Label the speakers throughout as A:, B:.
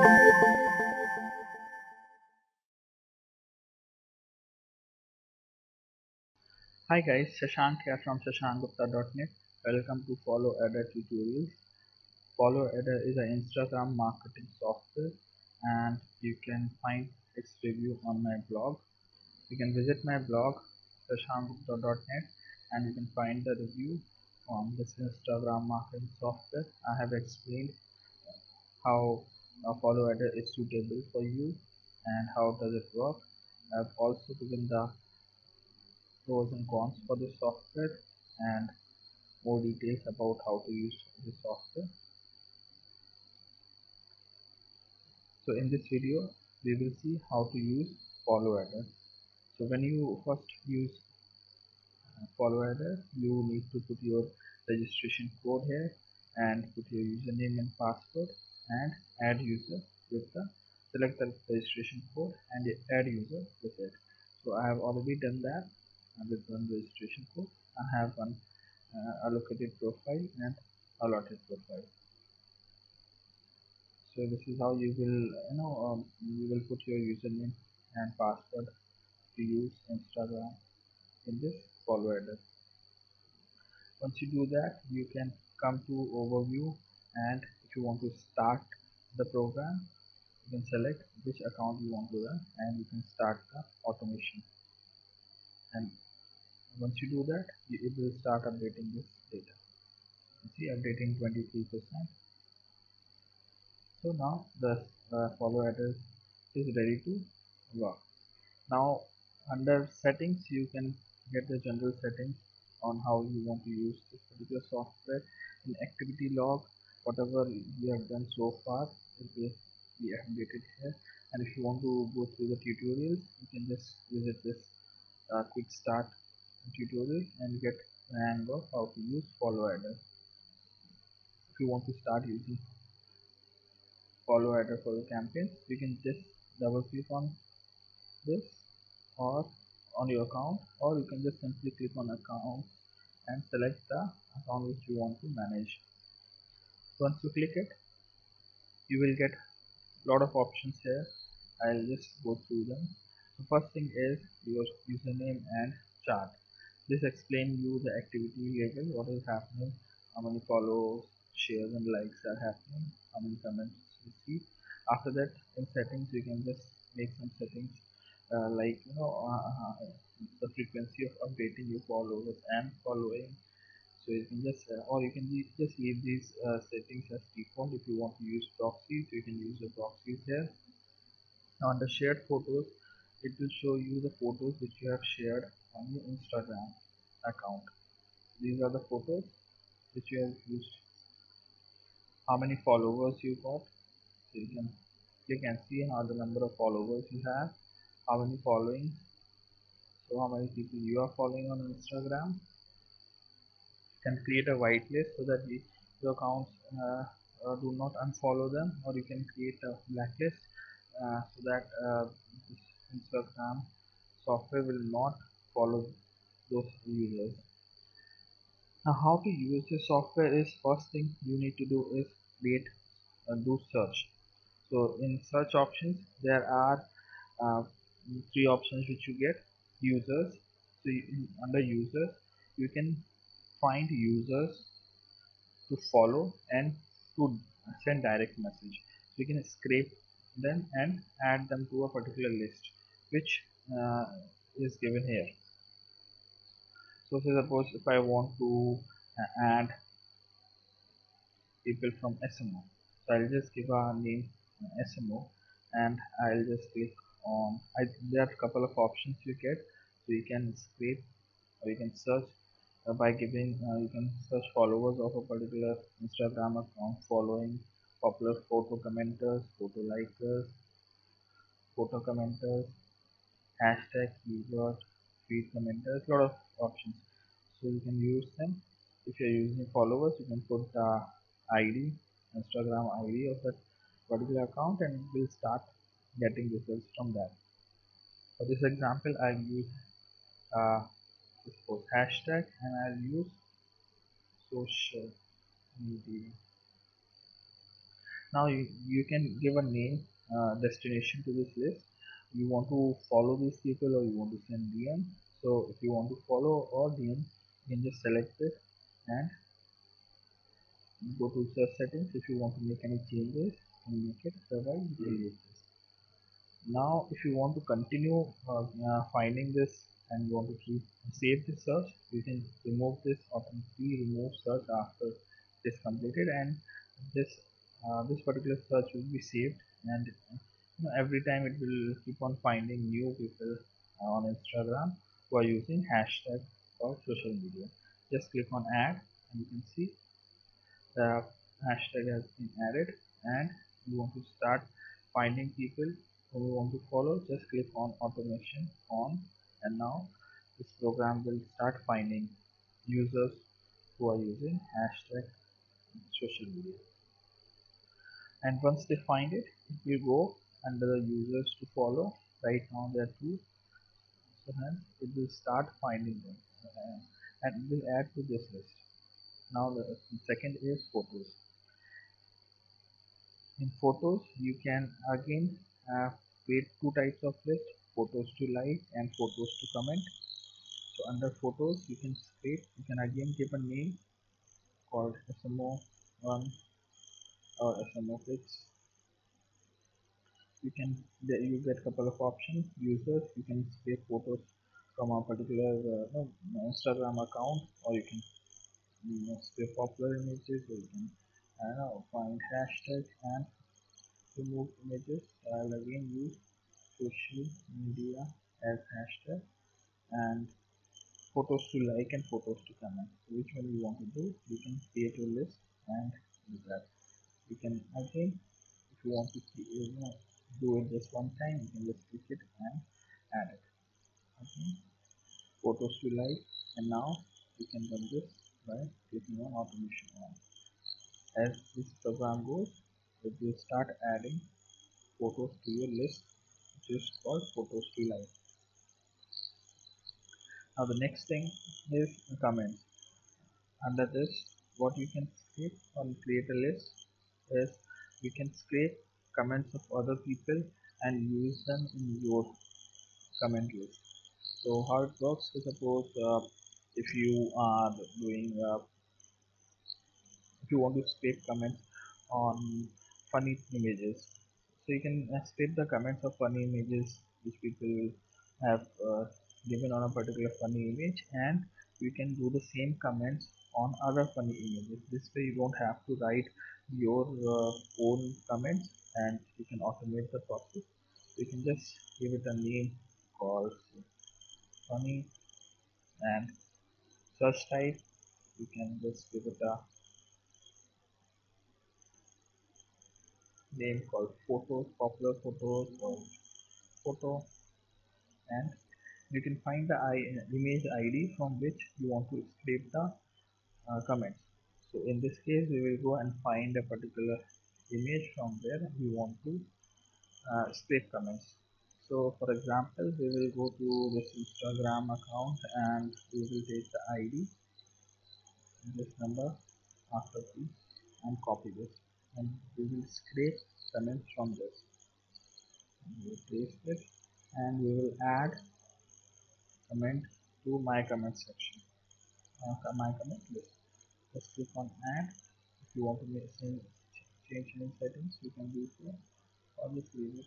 A: Hi guys, Shashank here from shashankgupta.net. Welcome to Follow Adder Tutorials. Follow Adder is an Instagram marketing software and you can find its review on my blog. You can visit my blog shashankgupta.net and you can find the review on this Instagram marketing software. I have explained how Follow Adder is suitable for you and how does it work. I have also given the pros and cons for this software and more details about how to use this software. So in this video we will see how to use follow adder. So when you first use follow adder, you need to put your registration code here and put your username and password and add user with the select the registration code and add user with it. So I have already done that with one registration code. I have one allocated profile and allotted profile. So this is how you will you will put your username and password to use Instagram in this follow adder. Once you do that, you can come to overview, and if you want to start the program, you can select which account you want to run and you can start the automation. And once you do that, it will start updating this data. You see updating 23%. So now the follow adder is ready to work. Now under settings you can get the general settings on how you want to use this particular software. In activity log, whatever you have done so far it will be updated here, and if you want to go through the tutorials you can just visit this quick start tutorial and get the hang of how to use follow adder. If you want to start using follow adder for the campaigns, you can just double click on this or on your account, or you can just simply click on account and select the account which you want to manage. Once you click it, you will get a lot of options here. I'll just go through them. The first thing is your username and chart. This explains you the activity level, what is happening, how many follows, shares and likes are happening, how many comments you see. After that, in settings you can just make some settings like the frequency of updating your followers and following. So you can just or you can just leave these settings as default. If you want to use proxies, you can use the proxies here. Now under shared photos, it will show you the photos which you have shared on your Instagram account. These are the photos which you have used. How many followers you got, so you can click and see how the number of followers you have, how many followings, so how many people you are following on Instagram. You can create a whitelist so that your accounts do not unfollow them, or you can create a blacklist so that this Instagram software will not follow those users. Now how to use this software is, first thing you need to do is create do search. So in search options there are uh, three options which you get. Users, so under users you can find users to follow and to send direct message. So you can scrape them and add them to a particular list which is given here. So say suppose if I want to add people from SMO, so I'll just give a name SMO and I'll just click on there are a couple of options you get. So you can scrape or you can search by giving you can search followers of a particular Instagram account, following popular photo commenters, photo likers, photo commenters, hashtag, keyword, feed commenters, lot of options. So you can use them. If you're using followers, you can put the ID, Instagram ID of that particular account, and it will start getting results from that. For this example, I'll use uh, suppose hashtag and I'll use social media. Now you can give a name, destination to this list. You want to follow these people or you want to send DM. So if you want to follow or DM, you can just select it and go to search settings. If you want to make any changes, you can make it. Otherwise, you will use this. Now if you want to continue finding this and you want to keep save the search, you can remove this automatically remove search after it is completed, and this this particular search will be saved, and every time it will keep on finding new people on Instagram who are using hashtag for social media. Just click on add and you can see the hashtag has been added, and you want to start finding people who you want to follow. Just click on automation on, and now this program will start finding users who are using hashtag social media, and once they find it, it will go under the users to follow. Right now there are two, so hence it will start finding them, and it will add to this list. Now the second is photos. In photos, you can again create two types of list: photos to like and photos to comment. So under photos, you can again give a name called SMO1 or SMO pics. You get a couple of options. Users, you can scrape photos from a particular Instagram account, or you can scrape popular images, or you can find hashtags and remove images. I'll again use social media as hashtag, and photos to like and photos to comment. So which one you want to do, you can create a list and do that. You can again, if you want to do it just one time, you can just click it and add it. Okay. Photos to like, and now you can run this by clicking on automation on. As this program goes, it will start adding photos to your list, which is called photos to like. Now the next thing is comments. Under this, what you can scrape or create a list is you can scrape comments of other people and use them in your comment list. So how it works is, suppose if you are doing if you want to scrape comments on funny images, so you can scrape the comments of funny images which people have given on a particular funny image, and you can do the same comments on other funny images. This way you don't have to write your own comments, and you can automate the process. You can just give it a name called funny, and search type, you can just give it a name called photos, popular photos, or photo, and you can find the image ID from which you want to scrape the comments. So in this case, we will go and find a particular image from where we want to scrape comments. So for example, we will go to this Instagram account and we will take the ID, this number after P, and copy this, and we will scrape comments from this. We will paste it, and we will add comment to my comment section, my comment list. Just click on add. If you want to change any settings, you can do so, or just leave it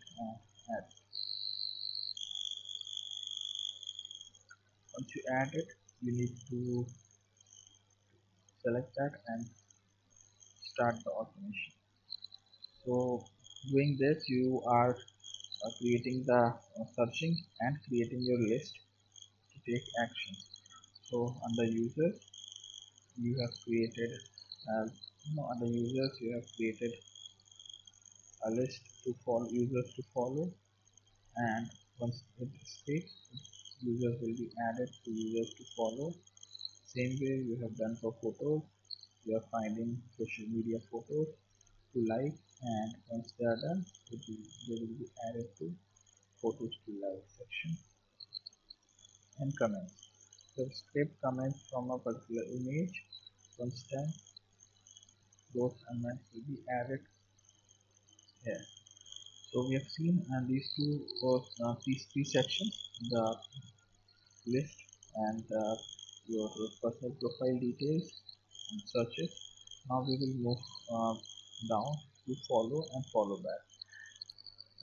A: add. Once you add it, you need to select that and start the automation. So doing this, you are creating the searching and creating your list to take action. So under users, you have created under users you have created a list to follow, users to follow, and once it is fixed, users will be added to users to follow. Same way you have done for photos, you are finding social media photos to like, and once they are done, they will be added to photos to like section. And comments, so scrape comments from a particular image. Once done, those comments will be added here. So we have seen these three sections: the list and your personal profile details and searches. Now we will move uh, down to follow and follow back.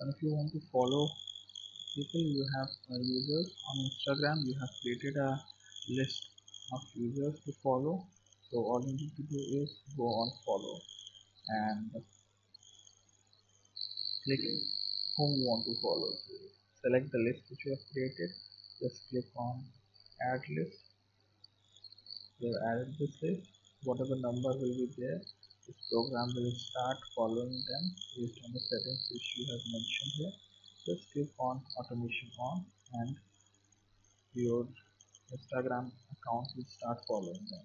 A: And if you want to follow people, you have users on Instagram, you have created a list of users to follow. So all you need to do is go on follow and click whom you want to follow. So select the list which you have created, just click on add list. You have added this list, whatever number will be there, this program will start following them based on the settings which you have mentioned here. Just click on automation on and your Instagram account will start following them.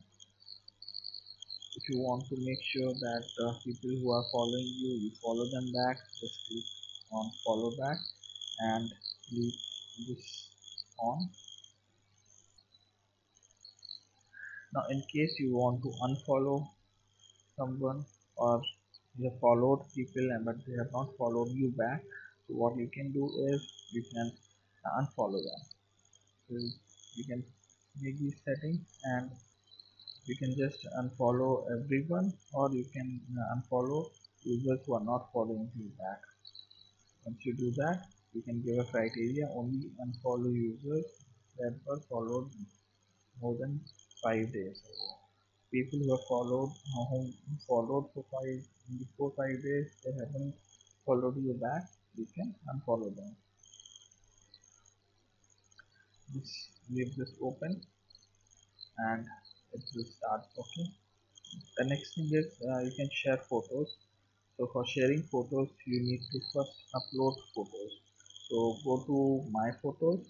A: If you want to make sure that people who are following you, you follow them back, just click on follow back and leave this on. Now in case you want to unfollow someone, or you have followed people and but they have not followed you back, so what you can do is you can unfollow them. So you can make these settings and you can just unfollow everyone, or you can unfollow users who are not following you back. Once you do that, you can give a criteria: only unfollow users that were followed more than 5 days. People who have followed whom followed for five before 5 days, they haven't followed you back, you can unfollow them. Just leave this open and it will start working. The next thing is you can share photos. So for sharing photos, you need to first upload photos. So go to my photos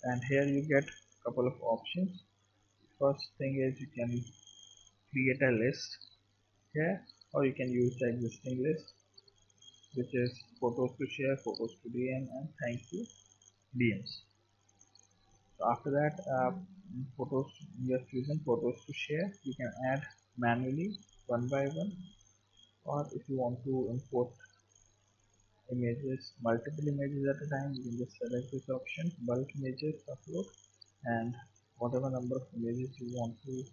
A: and here you get a couple of options. First thing is you can create a list here, or you can use the existing list, which is photos to share, photos to DM, and thank you DMs. So after that, photos you have chosen photos to share. You can add manually one by one, or if you want to import images, multiple images at a time, you can just select this option, bulk images upload, and whatever number of images you want to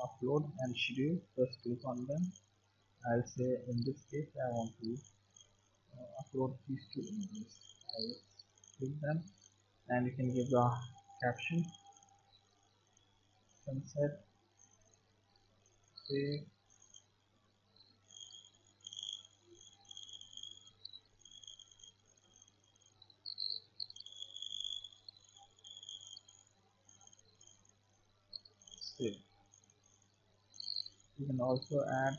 A: upload and schedule, just click on them. I'll say in this case I want to upload these two images. I will click them and you can give the caption sunset, say save. You can also add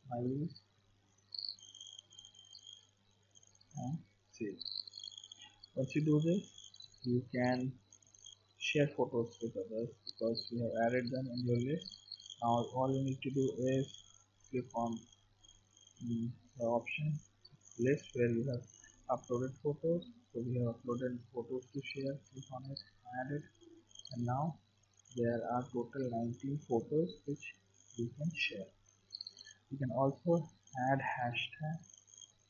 A: smileys and save. Once you do this, you can share photos with others because you have added them in your list. Now all you need to do is click on the option list where you have uploaded photos. So we have uploaded photos to share. Click on it, add it, and now there are total 19 photos which you can share. You can also add hashtag,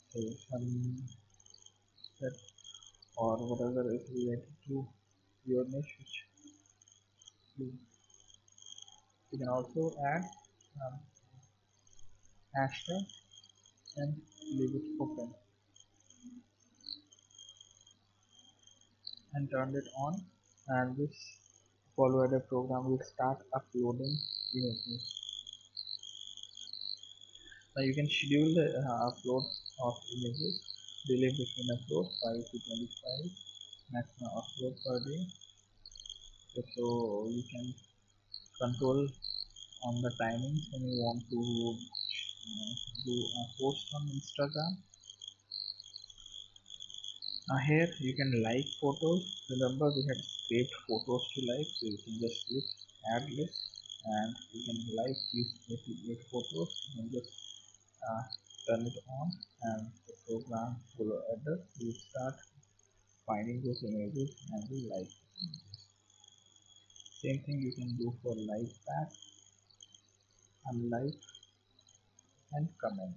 A: so some set or whatever is related to your niche which you can also add um, hashtag and leave it open and turn it on, and this follow edit program will start uploading images. Now you can schedule the upload of images, delay between upload 5 to 25, maximum upload per day. So you can control on the timings when you want to do a post on Instagram. Here you can like photos. Remember we had saved photos to like, so you can just click add list and you can like these 88 photos. You can just uh, turn it on and the program follow edit will start finding those images and will like those images. Same thing you can do for like back, unlike, and comment.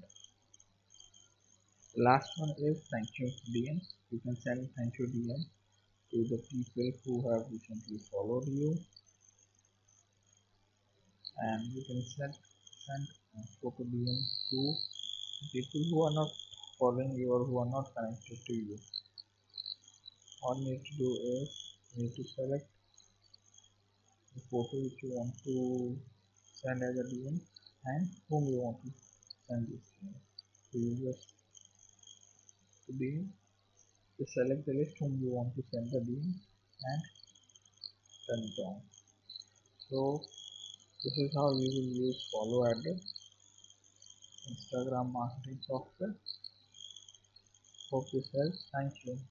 A: The last one is thank you DM. You can send thank you DM to the people who have recently followed you, and you can send a photo DM to people who are not following you or who are not connected to you. All you need to do is you need to select the photo which you want to send as a DM and whom you want to send this to. So you just to DM, just select the list whom you want to send the DM and turn it on. So this is how you will use follow at the Instagram marketing software. Hope this helps. Thank you.